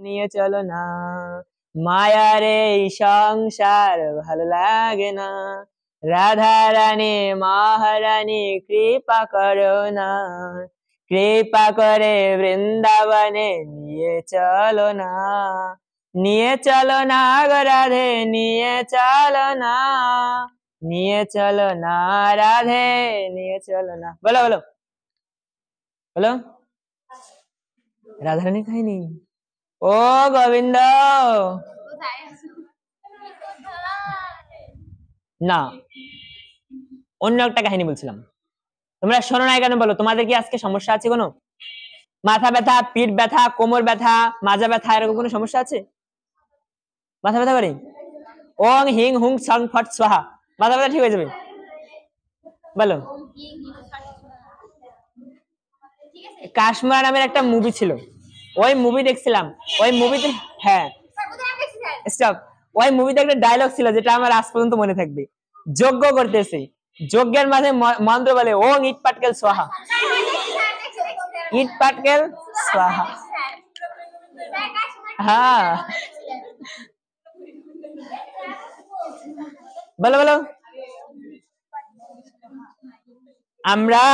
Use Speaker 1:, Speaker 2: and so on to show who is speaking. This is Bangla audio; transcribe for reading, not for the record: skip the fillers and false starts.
Speaker 1: নিয়ে চলো না, মায়ার এই সংসার ভালো লাগে না, রাধা রানী মহারানী কৃপা করো না, কৃপা করে বৃন্দাবনে নিয়ে চলো না, নিয়ে চলো না গো রাধে, নিয়ে চলো না, নিয়ে চলো না রাধে, নিয়ে চলো না। বলো বলো বলো। রাধারানী খাইনি? ও গোবিন্দ না, অন্য একটা কাহিনী বলছিলাম। তোমরা শোনো না কেন? বলো, তোমাদের কি আজকে সমস্যা আছে কোনো? মাথা ব্যথা, পিঠ ব্যথা, কোমর ব্যথা, মাজা ব্যথা, এরকম কোনো সমস্যা আছে? মাথা ব্যথা করে? ওং হিং হুং সং ফট স্বাহা, মাথা ব্যথা ঠিক হয়ে যাবে। বলো। কাশ্মীর নামের একটা মুভি ছিল, ওই মুভি দেখছিলাম, ওই মুভিতে, হ্যাঁ স্টপ, ওই মুভিতে একটা ডায়লগ ছিল যেটা আমার আজ পর্যন্ত মনে থাকবে। যজ্ঞ করতেছে, যজ্ঞের মাঝে মন্ত্র বলে ওং ইট পাটকেল স্বাহা, ইট পাটকেল স্বাহা। হ্যাঁ বলো বলো। আমরা